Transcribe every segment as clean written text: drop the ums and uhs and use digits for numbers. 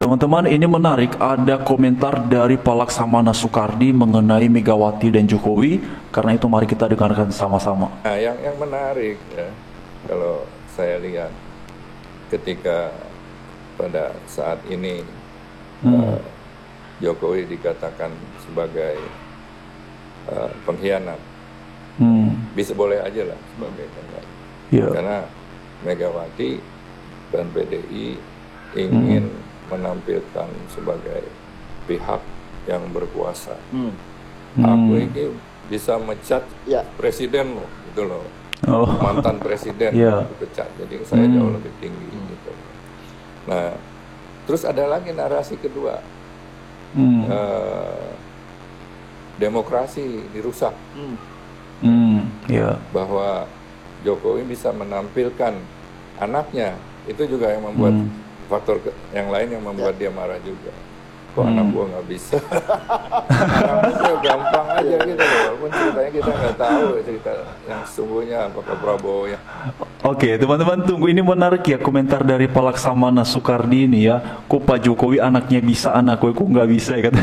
Teman-teman, ini menarik, ada komentar dari Pak Laksamana Soekardi mengenai Megawati dan Jokowi. Karena itu mari kita dengarkan sama-sama. Nah, yang menarik ya, kalau saya lihat ketika pada saat ini Jokowi dikatakan sebagai pengkhianat, bisa boleh aja lah sebagai pengkhianat, karena Megawati dan PDI ingin menampilkan sebagai pihak yang berkuasa. Aku ini bisa mecat presiden loh, gitu loh. Mantan presiden dipecat, jadi saya jauh lebih tinggi gitu. Nah, terus ada lagi narasi kedua, demokrasi dirusak, bahwa Jokowi bisa menampilkan anaknya, itu juga yang membuat faktor yang lain yang membuat dia marah juga. Kok anak gua nggak bisa? Anaknya gampang aja gitu loh, walaupun ceritanya kita nggak tahu cerita yang sesungguhnya apakah Prabowo ya. Oke, teman-teman tunggu, ini menarik ya komentar dari Pak Laksamana Soekardi ini ya. Kok Pak Jokowi anaknya bisa, anak gue kok nggak bisa ya kan?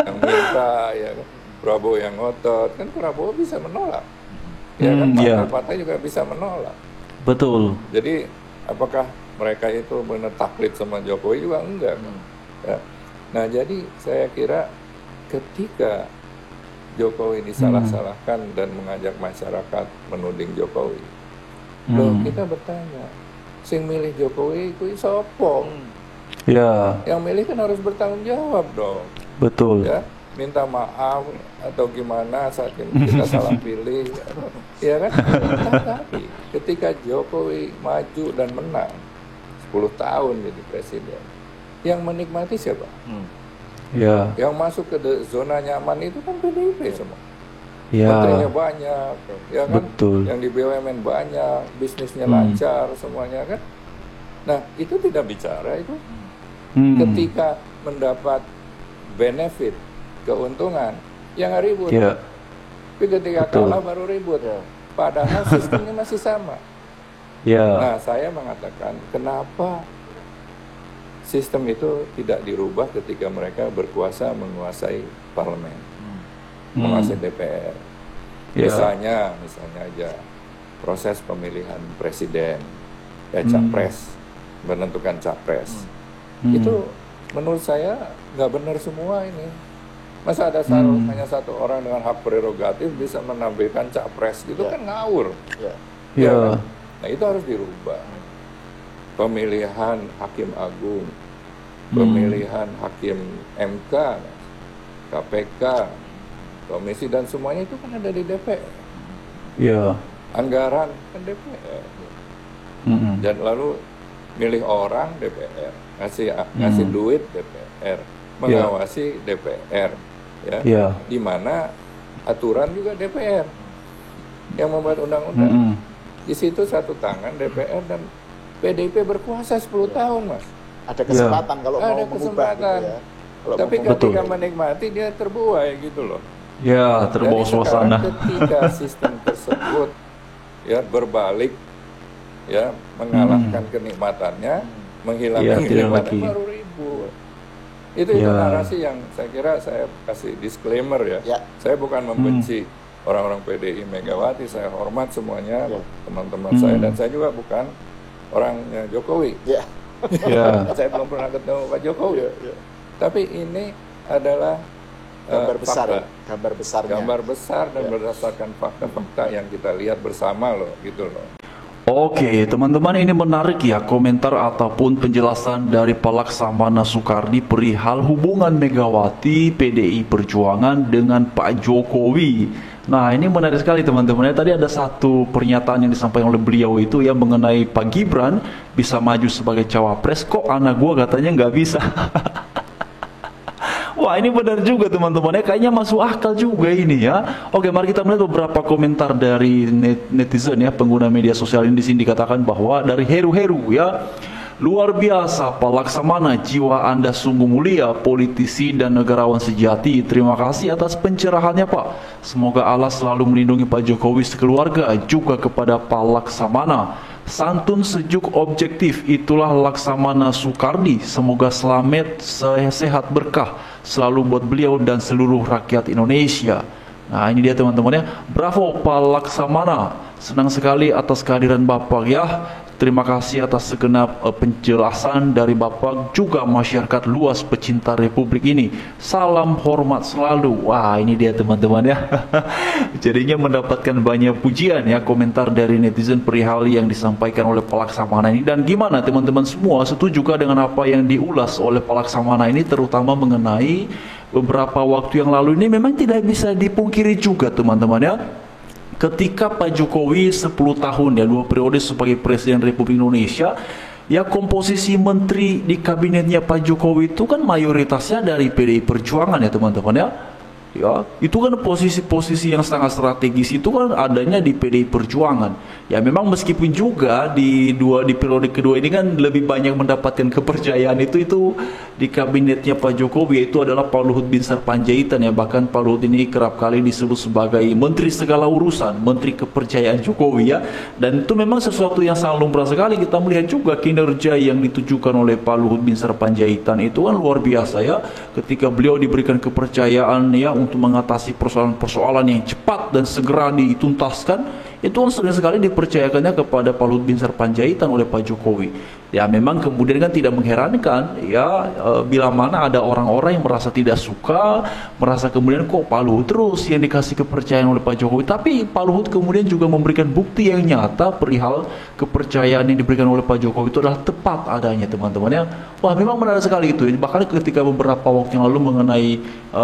Yang minta ya kan, Prabowo yang ngotot, kan Prabowo bisa menolak. Ya kan, partai-partai juga bisa menolak. Betul. Jadi apakah mereka itu benar taklid sama Jokowi juga enggak kan? Ya. Nah, jadi saya kira ketika Jokowi disalah-salahkan dan mengajak masyarakat menuding Jokowi, loh kita bertanya, sing milih Jokowi itu sopo? Yang milih kan harus bertanggung jawab dong. Betul. Ya, minta maaf atau gimana saat kita salah pilih, ya kan? Tapi ketika Jokowi maju dan menang 10 tahun jadi presiden, yang menikmati siapa? Yang masuk ke zona nyaman itu kan PDIP semua. Menterinya banyak, ya kan? Betul. Yang di BUMN banyak, bisnisnya lancar semuanya kan. Nah, itu tidak bicara itu. Ketika mendapat benefit, keuntungan, yang nggak ribut. Tapi ketika kalah baru ribut. Padahal sistemnya masih sama. Nah, saya mengatakan kenapa sistem itu tidak dirubah ketika mereka berkuasa menguasai parlemen, menguasai DPR. Misalnya aja proses pemilihan presiden, capres, menentukan capres. Itu menurut saya nggak benar semua ini. Masa ada hanya satu orang dengan hak prerogatif bisa menampilkan capres, itu kan ngawur. Kan? Nah, itu harus dirubah. Pemilihan hakim agung, pemilihan hakim MK, KPK, komisi dan semuanya itu kan ada di DPR. Anggaran kan DPR. Dan lalu milih orang DPR, ngasih duit DPR, mengawasi DPR, di mana aturan juga DPR yang membuat undang-undang. Di situ satu tangan DPR dan PDIP berkuasa 10 tahun, Mas. Ada kesempatan kalau mau mengubah gitu ya. Tapi ketika menikmati dia terbuai gitu loh. Terbawa suasana. Ketika sistem tersebut berbalik, mengalahkan kenikmatannya, menghilangkan kenikmatan, baru ribut. Itu narasi yang saya kira saya kasih disclaimer ya. Saya bukan membenci orang-orang PDI Megawati, saya hormat semuanya, teman-teman saya, dan saya juga bukan orangnya Jokowi. Saya belum pernah ketemu Pak Jokowi. Tapi ini adalah gambar besar dan berdasarkan fakta-fakta yang kita lihat bersama loh, gitu loh. Oke, teman-teman, ini menarik ya komentar ataupun penjelasan dari Pak Laksamana Soekardi perihal hubungan Megawati PDI Perjuangan dengan Pak Jokowi. Nah, ini menarik sekali teman-teman. Tadi ada satu pernyataan yang disampaikan oleh beliau itu ya mengenai Pak Gibran bisa maju sebagai cawapres, kok anak gua katanya nggak bisa. Wah, ini benar juga teman-teman ya, kayaknya masuk akal juga ini ya. Oke, mari kita melihat beberapa komentar dari netizen ya, pengguna media sosial ini. Di sini dikatakan bahwa dari Heru-Heru ya, luar biasa Pak Laksamana, jiwa Anda sungguh mulia, politisi dan negarawan sejati. Terima kasih atas pencerahannya Pak. Semoga Allah selalu melindungi Pak Jokowi sekeluarga, juga kepada Pak Laksamana. Santun, sejuk, objektif, itulah Laksamana Soekardi. Semoga selamat, sehat, berkah selalu buat beliau dan seluruh rakyat Indonesia. Nah, ini dia teman-teman ya. Bravo Pak Laksamana. Senang sekali atas kehadiran Bapak ya. Terima kasih atas segenap penjelasan dari Bapak, juga masyarakat luas pecinta Republik ini. Salam hormat selalu. Wah, ini dia teman-teman ya. Jadinya mendapatkan banyak pujian ya, komentar dari netizen perihal yang disampaikan oleh Pak Laksamana ini. Dan gimana teman-teman semua, setujukah dengan apa yang diulas oleh Pak Laksamana ini, terutama mengenai beberapa waktu yang lalu ini? Memang tidak bisa dipungkiri juga teman-teman ya, ketika Pak Jokowi 10 tahun ya, 2 periode sebagai Presiden Republik Indonesia, ya komposisi menteri di kabinetnya Pak Jokowi itu kan mayoritasnya dari PDI Perjuangan ya teman-teman ya. Ya, itu kan posisi-posisi yang sangat strategis itu kan adanya di PDI Perjuangan. Ya memang meskipun juga di periode kedua ini kan lebih banyak mendapatkan kepercayaan itu di kabinetnya Pak Jokowi, yaitu adalah Pak Luhut Binsar Panjaitan ya. Bahkan Pak Luhut ini kerap kali disebut sebagai menteri segala urusan, menteri kepercayaan Jokowi ya. Dan itu memang sesuatu yang sangat lumrah sekali. Kita melihat juga kinerja yang ditujukan oleh Pak Luhut Binsar Panjaitan itu kan luar biasa ya, ketika beliau diberikan kepercayaan ya untuk mengatasi persoalan-persoalan yang cepat dan segera dituntaskan. Itu kan sering sekali dipercayakannya kepada Pak Luhut Binsar Panjaitan oleh Pak Jokowi. Ya memang kemudian kan tidak mengherankan ya, bila mana ada orang-orang yang merasa tidak suka, merasa kemudian kok Pak Luhut terus yang dikasih kepercayaan oleh Pak Jokowi. Tapi Pak Luhut kemudian juga memberikan bukti yang nyata perihal kepercayaan yang diberikan oleh Pak Jokowi itu adalah tepat adanya teman-teman ya. Wah memang menarik sekali itu. Bahkan ketika beberapa waktu yang lalu mengenai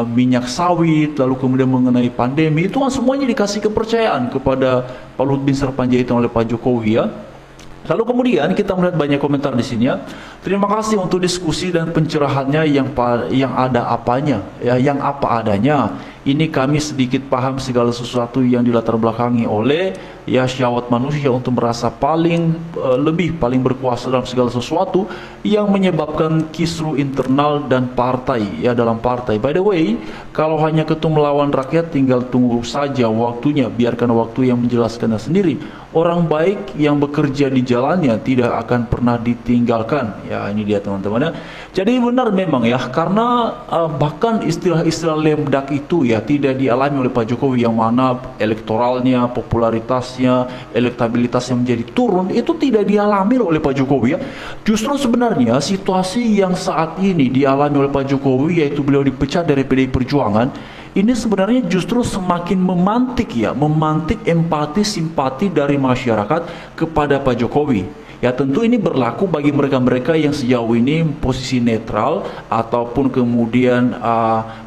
minyak sawit, lalu kemudian mengenai pandemi, itu kan semuanya dikasih kepercayaan kepada Pak Luhut Binsar Panjaitan oleh Pak Jokowi ya. Lalu kemudian kita melihat banyak komentar di sini ya. Terima kasih untuk diskusi dan pencerahannya yang ada apanya, ya, yang apa adanya. Ini kami sedikit paham segala sesuatu yang dilatar belakangi oleh ya syahwat manusia untuk merasa paling berkuasa dalam segala sesuatu yang menyebabkan kisruh internal dan partai ya, dalam partai. By the way, kalau hanya ketum melawan rakyat, tinggal tunggu saja waktunya, biarkan waktu yang menjelaskannya sendiri. Orang baik yang bekerja di jalannya tidak akan pernah ditinggalkan. Ya ini dia teman-teman ya. Jadi benar memang ya, karena bahkan istilah-istilah lemdak itu ya tidak dialami oleh Pak Jokowi, yang mana elektoralnya, popularitasnya, elektabilitasnya menjadi turun, itu tidak dialami oleh Pak Jokowi ya. Justru sebenarnya situasi yang saat ini dialami oleh Pak Jokowi, yaitu beliau dipecat dari PDI Perjuangan, ini sebenarnya justru semakin memantik empati simpati dari masyarakat kepada Pak Jokowi. Ya tentu ini berlaku bagi mereka-mereka yang sejauh ini posisi netral ataupun kemudian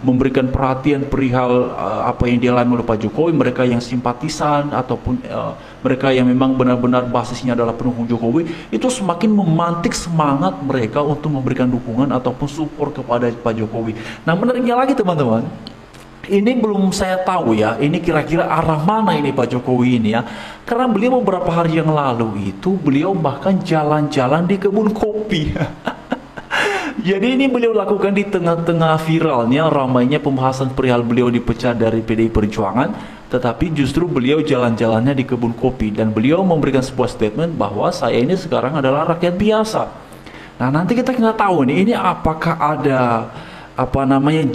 memberikan perhatian perihal apa yang dialami oleh Pak Jokowi, mereka yang simpatisan ataupun mereka yang memang benar-benar basisnya adalah pendukung Jokowi, itu semakin memantik semangat mereka untuk memberikan dukungan ataupun support kepada Pak Jokowi. Nah menariknya lagi teman-teman, ini belum saya tahu ya, ini kira-kira arah mana ini Pak Jokowi ini ya. Karena beliau beberapa hari yang lalu itu beliau bahkan jalan-jalan di kebun kopi. Jadi ini beliau lakukan di tengah-tengah viralnya, ramainya pembahasan perihal beliau dipecat dari PDI Perjuangan, tetapi justru beliau jalan-jalannya di kebun kopi dan beliau memberikan sebuah statement bahwa saya ini sekarang adalah rakyat biasa. Nah nanti kita nggak tahu nih, ini apakah ada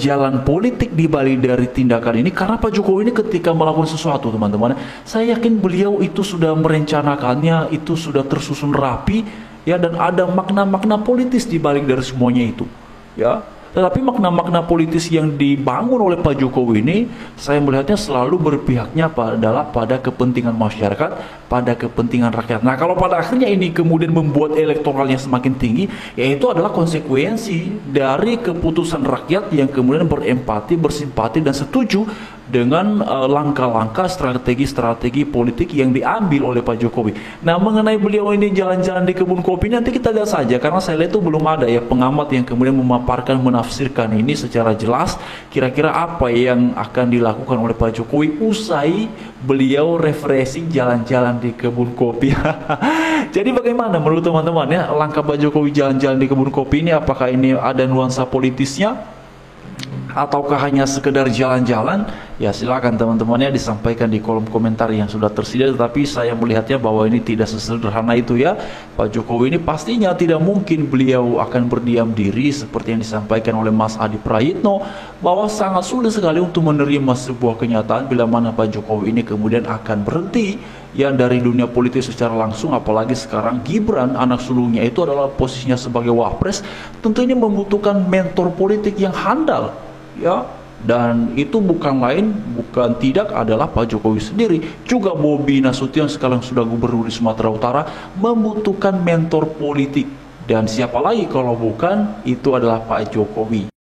jalan politik di balik dari tindakan ini, karena Pak Jokowi ini ketika melakukan sesuatu teman-teman, saya yakin beliau itu sudah merencanakannya, itu sudah tersusun rapi ya, dan ada makna-makna politis di balik dari semuanya itu ya. Tetapi makna-makna politis yang dibangun oleh Pak Jokowi ini, saya melihatnya selalu berpihaknya pada kepentingan masyarakat, pada kepentingan rakyat. Nah kalau pada akhirnya ini kemudian membuat elektoralnya semakin tinggi, yaitu adalah konsekuensi dari keputusan rakyat yang kemudian berempati, bersimpati dan setuju dengan langkah-langkah strategi-strategi politik yang diambil oleh Pak Jokowi. Nah mengenai beliau ini jalan-jalan di kebun kopi, nanti kita lihat saja, karena saya lihat itu belum ada ya pengamat yang kemudian memaparkan, menafsirkan ini secara jelas kira-kira apa yang akan dilakukan oleh Pak Jokowi usai beliau refreshing jalan-jalan di kebun kopi. Jadi bagaimana menurut teman-teman ya langkah Pak Jokowi jalan-jalan di kebun kopi ini? Apakah ini ada nuansa politisnya ataukah hanya sekedar jalan-jalan Ya silakan teman-temannya disampaikan di kolom komentar yang sudah tersedia, tetapi saya melihatnya bahwa ini tidak sesederhana itu ya. Pak Jokowi ini pastinya tidak mungkin beliau akan berdiam diri seperti yang disampaikan oleh Mas Adi Prayitno, bahwa sangat sulit sekali untuk menerima sebuah kenyataan bila mana Pak Jokowi ini kemudian akan berhenti yang dari dunia politik secara langsung. Apalagi sekarang Gibran anak sulungnya itu adalah posisinya sebagai wapres, tentunya membutuhkan mentor politik yang handal ya. Dan itu bukan lain, bukan tidak adalah Pak Jokowi sendiri. Juga Bobi Nasution sekarang sudah gubernur di Sumatera Utara membutuhkan mentor politik. Dan siapa lagi kalau bukan itu adalah Pak Jokowi.